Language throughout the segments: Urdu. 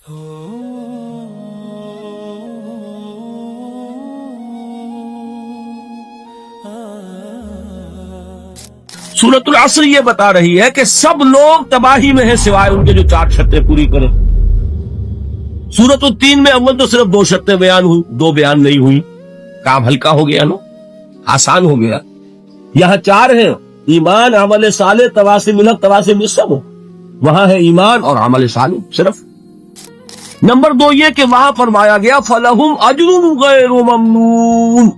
سورۃ العصر یہ بتا رہی ہے کہ سب لوگ تباہی میں ہیں سوائے ان کے جو 4 شرطیں پوری کریں. سورۃ التین میں اول تو صرف 2 شرطیں بیان ہوئی، 2 بیان نہیں ہوئی. کام ہلکا ہو گیا نا، آسان ہو گیا. یہاں 4 ہیں: ایمان، عمل صالح، تواصی بالحق، تواصی بالصبر. وہاں ہے ایمان اور عمل صالح صرف. نمبر 2 یہ کہ وہاں فرمایا گیا فَلَهُمْ أَجْرٌ غَيْرُ مَمْنُونٍ،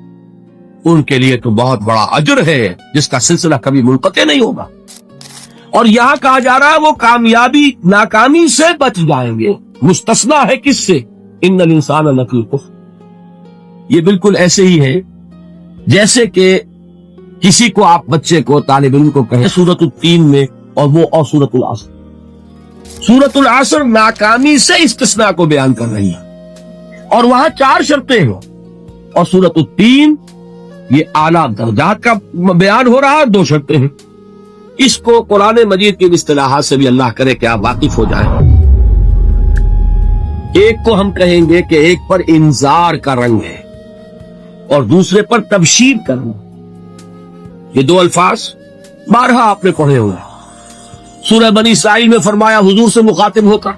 ان کے لیے تو بہت بڑا اجر ہے جس کا سلسلہ کبھی منقطع نہیں ہوگا. اور یہاں کہا جا رہا ہے وہ کامیابی ناکامی سے بچ جائیں گے. مستثنا ہے کس سے؟ ان الانسان لفی خسر. یہ بالکل ایسے ہی ہے جیسے کہ کسی کو آپ بچے کو، طالب علم کو کہیں سورۃ التین میں اور سورۃ العصر. سورۃ العصر ناکامی سے استثناء کو بیان کر رہی ہے اور وہاں 4 شرطیں ہیں، اور سورۃ التین یہ اعلیٰ درجات کا بیان ہو رہا ہے، 2 شرطیں ہیں. اس کو قرآن مجید کی اصطلاحات سے بھی اللہ کرے کہ آپ واقف ہو جائیں. ایک کو ہم کہیں گے کہ ایک پر انذار کا رنگ ہے اور دوسرے پر تبشیر کا رنگ. یہ 2 الفاظ بارہا آپ نے پڑھے ہوئے. سورہ بنی اسرائیل میں فرمایا حضور سے مخاطب ہوتا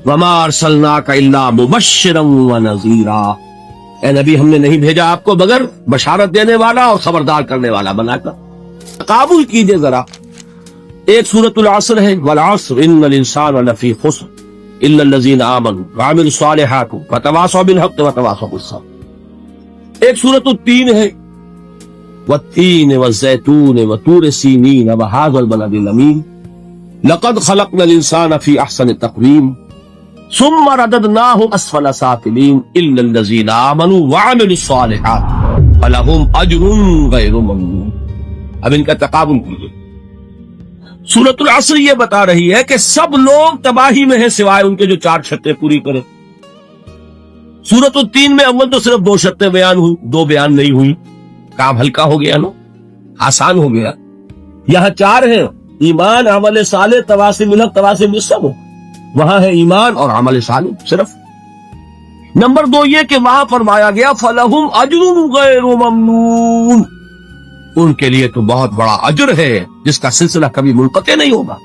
وَمَا أَرْسَلْنَاكَ إِلَّا مُبَشِّرًا وَنَذِيرًا، اے نبی ہم نے نہیں بھیجا آپ کو مگر بشارت دینے والا اور خبردار کرنے والا بنا کر. تقابل کیجئے ذرا. ایک سورۃ العصر ہے وَالْعَصْرِ إِنَّ الْإِنسَانَ لَفِي خُسْرٍ إِلَّا الَّذِينَ آمَنُوا وَعَمِلُوا الصَّالِحَاتِ وَتَوَاصَوْا بِالْحَقِّ وَتَوَاصَوْا بِالصَّبْرِ. ایک سورۃ التین ہے وَالتِّينِ وَالزَّيْتُونِ وَطُورِ سِينِينَ وَهَٰذَا الْبَلَدِ الْأَمِينِ لَقَدْ خَلَقْنَا الْإِنسَانَ فِي أَحْسَنِ تَقْوِيمٍ ثُمَّ رَدَدْنَاهُ أَسْفَلَ سَافِلِينَ إِلَّا الَّذِينَ آمَنُوا وَعَمِلُوا الصَّالِحَاتِ فَلَهُمْ أَجْرٌ غَيْرُ مَمْنُونٍ. اب ان کا تقابل کیجیے. سورۃ العصر یہ بتا رہی ہے کہ سب لوگ تباہی میں ہیں سوائے ان کے جو 4 شرطیں پوری کریں. سورۃ التین میں اول تو صرف 2 شرطیں بیان ہوئی، 2 بیان نہیں ہوئی. کام ہلکا ہو گیا نا، آسان ہو گیا. یہاں 4 ہیں: ایمان، عمل صالح، تواصی بالحق، تواصی بالصبر. وہاں ہے ایمان اور عمل صالح صرف. نمبر 2 یہ کہ وہاں فرمایا گیا فَلَهُمْ أَجْرٌ غَيْرُ مَمْنُونٍ، ان کے لیے تو بہت بڑا اجر ہے جس کا سلسلہ کبھی منقطع نہیں ہوگا.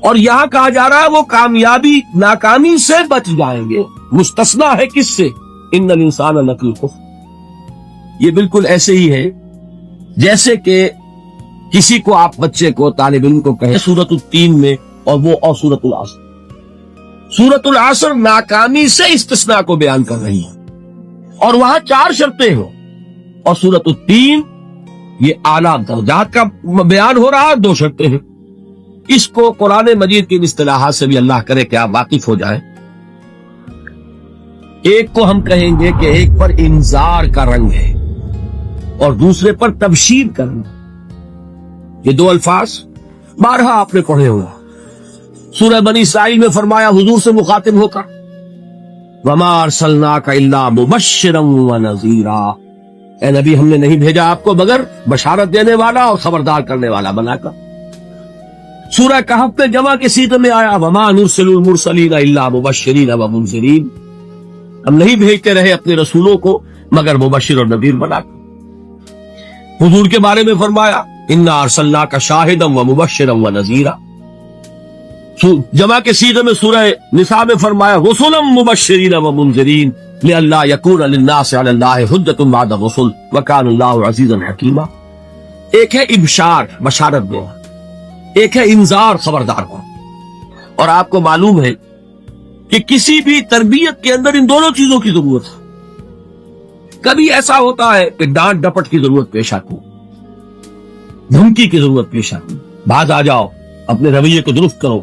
اور یہاں کہا جا رہا ہے وہ کامیابی ناکامی سے بچ جائیں گے. مستثنا ہے کس سے؟ ان الانسان لفی خسر. یہ بالکل ایسے ہی ہے جیسے کہ کسی کو آپ بچے کو، طالب علم کو کہیں سورۃ التین میں اور سورۃ العصر. سورۃ العصر ناکامی سے استثناء کو بیان کر رہی ہے اور وہاں 4 شرطیں ہیں، اور سورۃ التین یہ اعلیٰ درجات کا بیان ہو رہا ہے، 2 شرطیں ہیں. اس کو قرآن مجید کی اصطلاحات سے بھی اللہ کرے کہ آپ واقف ہو جائیں. ایک کو ہم کہیں گے کہ ایک پر انذار کا رنگ ہے اور دوسرے پر تبشیر کا رنگ. یہ 2 الفاظ بارہا آپ نے پڑھے ہوئے. سورہ بنی اسرائیل میں فرمایا حضور سے مخاطب ہوتا وَمَا أَرْسَلْنَاكَ إِلَّا مُبَشِّرًا وَنَذِيرًا، اے نبی ہم نے نہیں بھیجا آپ کو مگر بشارت دینے والا اور خبردار کرنے والا بنا کر. سورہ کہف میں جمع کے صیغے میں آیا وَمَا نُرْسِلُ الْمُرْسَلِينَ إِلَّا مُبَشِّرِينَ وَمُنذِرِينَ، ہم نہیں بھیجتے رہے اپنے رسولوں کو مگر مبشر اور نذیر بنا کر. حضور کے بارے میں فرمایا اِنَّا أَرْسَلْنَاكَ شَاهِدًا وَمُبَشِّرًا وَنَذِيرًا. جمع کے صیغے میں سورہ نساء میں فرمایا رُسُلًا مُبَشِّرِينَ وَمُنذِرِينَ لِئَلَّا يَكُونَ لِلنَّاسِ عَلَى اللَّهِ حُجَّةٌ بَعْدَ الرُّسُلِ وَكَانَ اللَّهُ عَزِيزًا حَكِيمًا. ایک ہے ابشار، بشارت دینا، ایک ہے انذار، خبردار کرنا. اور آپ کو معلوم ہے کہ کسی بھی تربیت کے اندر ان دونوں چیزوں کی ضرورت ہے. کبھی ایسا ہوتا ہے کہ ڈانٹ ڈپٹ کی ضرورت پیش آتی، دھمکی کی ضرورت پیش آتی، باز آ جاؤ، اپنے رویے کو درست کرو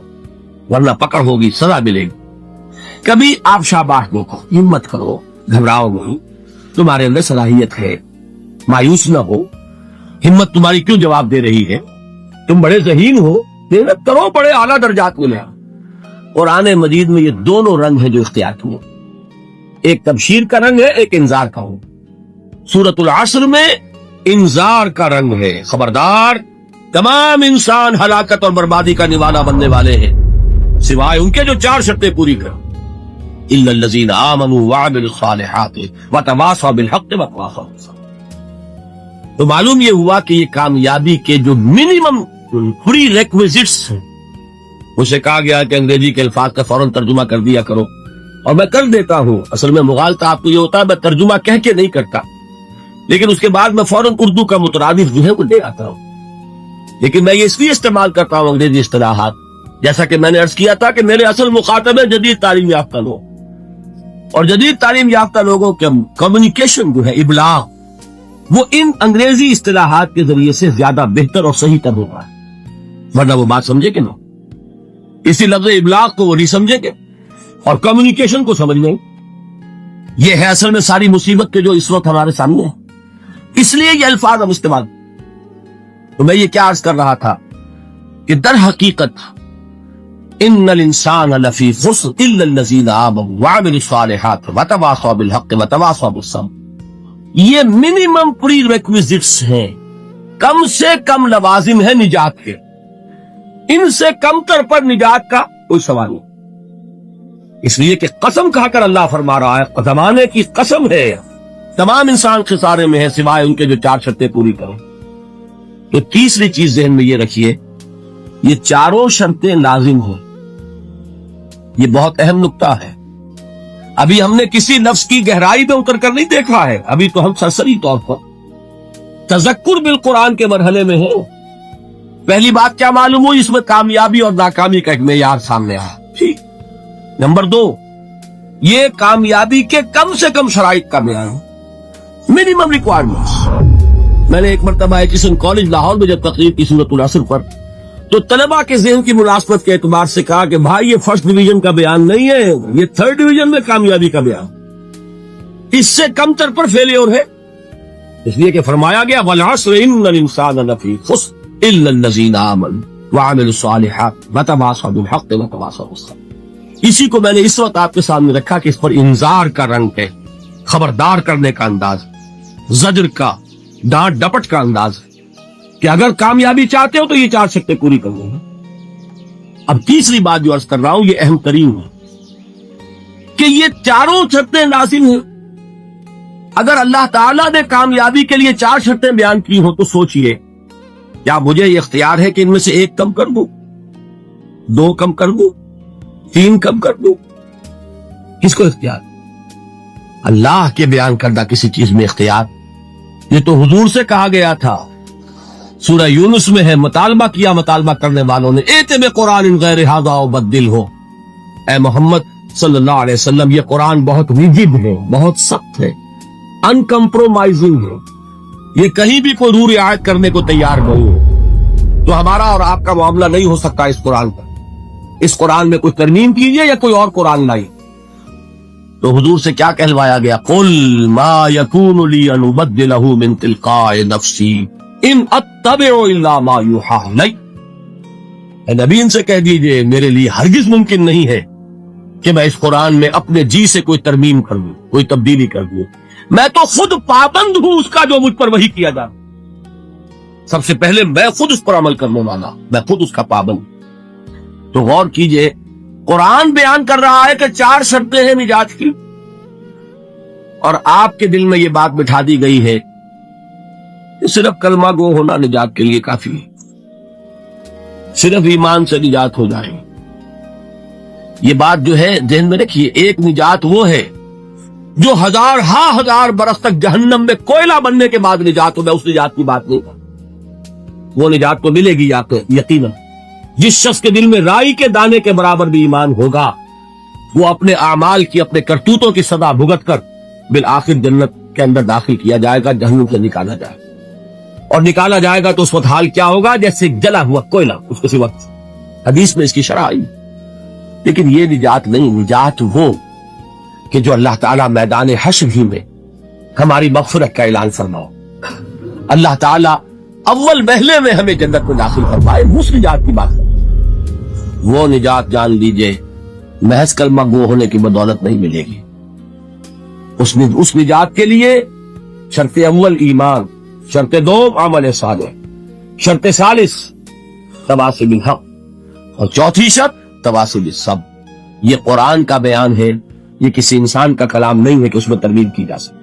ورنہ پکڑ ہوگی، سزا ملے گی. کبھی آپ شاباش دو، ہمت کرو، گھبراؤ نہیں، تمہارے اندر صلاحیت ہے، مایوس نہ ہو، ہمت تمہاری کیوں جواب دے رہی ہے، تم بڑے ذہین ہو، محنت کرو، بڑے اعلیٰ درجات ملے. قرآن مجید میں یہ دونوں رنگ ہیں جو اختیار کیے، ایک تبشیر کا رنگ ہے، ایک انذار کا رنگ. سورۃ العصر میں انذار کا رنگ ہے، خبردار، تمام انسان ہلاکت اور بربادی کا نوالا بننے والے ہیں. سوائے ان کے جو 4 شرطیں پوری کریں. الا الذین آمنوا وعملوا الصالحات وتواصوا بالحق وتواصوا بالصبر. تو معلوم یہ ہوا کہ یہ کامیابی کے جو منیمم پری ریکویزٹس ہیں، مجھے کہا گیا کہ انگریزی کے الفاظ کا فوراً ترجمہ کر دیا کرو، اور میں کر دیتا ہوں. اصل میں مغالطہ آپ کو یہ ہوتا ہے میں ترجمہ کہہ کے نہیں کرتا، لیکن اس کے بعد میں فوراً اردو کا مترادف جو ہے وہ لے آتا ہوں. لیکن میں یہ اس لیے استعمال کرتا ہوں انگریزی اصطلاحات، جیسا کہ میں نے عرض کیا تھا کہ میرے اصل مخاطب ہے جدید تعلیم یافتہ لوگ، اور جدید تعلیم یافتہ لوگوں کے کمیونیکیشن جو ہے، ابلاغ، وہ ان انگریزی اصطلاحات کے ذریعے سے زیادہ بہتر اور صحیح تر ہوگا، ورنہ وہ بات سمجھے کہ نہیں. اسی لفظ ابلاغ کو وہ نہیں سمجھے گے اور کمیونیکیشن کو سمجھ لیں. یہ ہے اصل میں ساری مصیبت کے جو اس وقت ہمارے سامنے ہے. اس لیے یہ الفاظ ہم استعمال. تو میں یہ کیا عرض کر رہا تھا کہ در حقیقت ان الانسان لفی خسر الا الذین آمنوا وعملوا الصالحات وتواصوا بالحق وتواصوا بالصبر. یہ منیمم پری ریکویزٹس ہیں، کم سے کم لوازم ہے نجات کے. ان سے کم تر پر نجات کا کوئی سوال نہیں. اس لیے کہ قسم کھا کر اللہ فرما رہا ہے، زمانے کی قسم ہے، تمام انسان خسارے میں ہے سوائے ان کے جو 4 شرطیں پوری کریں. تو تیسری چیز ذہن میں یہ رکھیے، یہ 4 شرطیں لازم ہیں. یہ بہت اہم نقطہ ہے. ابھی ہم نے کسی لفظ کی گہرائی میں اتر کر نہیں دیکھا ہے، ابھی تو ہم سرسری طور پر تذکر بالقرآن کے مرحلے میں ہیں. پہلی بات کیا معلوم ہوئی، اس میں کامیابی اور ناکامی کا ایک معیار سامنے آیا. ٹھیک. نمبر 2، یہ کامیابی کے کم سے کم شرائط کا معیار ہے، منیمم ریکوائرمنٹس. میں نے ایک مرتبہ ایچسن کالج لاہور میں جب تقریر کی سورۃ العصر پر، تو طلباء کے ذہن کی مناسبت کے اعتبار سے کہا کہ بھائی یہ فرسٹ ڈویژن کا بیان نہیں ہے، یہ 3rd ڈویژن میں کامیابی کا بیان، اس سے کم تر پر فیلیور ہے. اس لیے کہ فرمایا گیا والعصر ان الانسان لفی خسر الا الذین آمنوا وعملوا الصالحات وتواصوا بالحق وتواصوا بالصبر. اسی کو میں نے اس وقت آپ کے سامنے رکھا کہ اس پر انذار کا رنگ ہے، خبردار کرنے کا انداز، زجر کا، ڈانٹ ڈپٹ کا انداز، کہ اگر کامیابی چاہتے ہو تو یہ 4 شرطیں پوری کر لو. اب تیسری بات جو عرض کر رہا ہوں یہ اہم ترین ہے کہ یہ 4 شرطیں لازم ہیں. اگر اللہ تعالیٰ نے کامیابی کے لیے 4 شرطیں بیان کی ہوں تو سوچئے، کیا مجھے یہ اختیار ہے کہ ان میں سے 1 کم کر دوں، 2 کم کر دوں، 3 کم کر دوں؟ کس کو اختیار؟ اللہ کے بیان کردہ کسی چیز میں اختیار. یہ تو حضور سے کہا گیا تھا، سورہ یونس میں ہے، مطالبہ کیا مطالبہ کرنے والوں نے، ایت میں قرآن غیر ھذا وبدل ہو. اے محمد صلی اللہ علیہ وسلم، یہ قرآن بہت ریجڈ ہے، بہت سخت ہے، ان کمپرومائزنگ ہے، یہ کہیں بھی کوئی روح رعایت کرنے کو تیار نہیں ہے. تو ہمارا اور آپ کا معاملہ نہیں ہو سکتا اس قرآن پر. اس قرآن میں کوئی ترمیم کیجئے یا کوئی اور قرآن لائیے. تو حضور سے کیا کہلوایا گیا؟ قل ما یکون لی ان ابدلہ من تلقاء نفسی ان اتبع الا ما یوحی الی. اے نبی ان سے کہہ دیجئے میرے لیے ہرگز ممکن نہیں ہے کہ میں اس قرآن میں اپنے جی سے کوئی ترمیم کر دوں، کوئی تبدیلی کر دوں. میں تو خود پابند ہوں اس کا جو مجھ پر وحی کیا جائے. سب سے پہلے میں خود اس پر عمل کرنے والا، میں خود اس کا پابند. تو غور کیجئے، قرآن بیان کر رہا ہے کہ 4 شرطیں ہیں نجات کی، اور آپ کے دل میں یہ بات بٹھا دی گئی ہے کہ صرف کلمہ گو ہونا نجات کے لیے کافی ہے، صرف ایمان سے نجات ہو جائے. یہ بات جو ہے ذہن میں رکھیے، ایک نجات وہ ہے جو ہزار برس تک جہنم میں کوئلہ بننے کے بعد نجات ہو. میں اس نجات کی بات نہیں کرتا. وہ نجات تو ملے گی آپ کو یقیناً. جس شخص کے دل میں رائی کے دانے کے برابر بھی ایمان ہوگا، وہ اپنے اعمال کی، اپنے کرتوتوں کی سزا بھگت کر بالآخر جنت کے اندر داخل کیا جائے گا، جہنم سے نکالا جائے گا. اور نکالا جائے گا تو اس وقت حال کیا ہوگا؟ جیسے جلا ہوا کوئلہ، اس کے وقت حدیث میں اس کی شرح آئی. لیکن یہ نجات نہیں، نجات وہ کہ جو اللہ تعالیٰ میدان حشر ہی میں ہماری مغفرت کا اعلان فرماؤ، اللہ تعالیٰ اول محلے میں ہمیں جنت میں داخل فرمائے. اس نجات کی بات ہے. وہ نجات جان لیجئے محض کلمہ گو ہونے کی بدولت نہیں ملے گی. اس نجات کے لیے شرط اول ایمان، شرط 2 عمل صالح، شرط ثالث تواصی بالحق، اور چوتھی شرط والتواصي بالصبر. یہ قرآن کا بیان ہے, یہ کسی انسان کا کلام نہیں ہے کہ اس میں ترغیب کی جا سکے.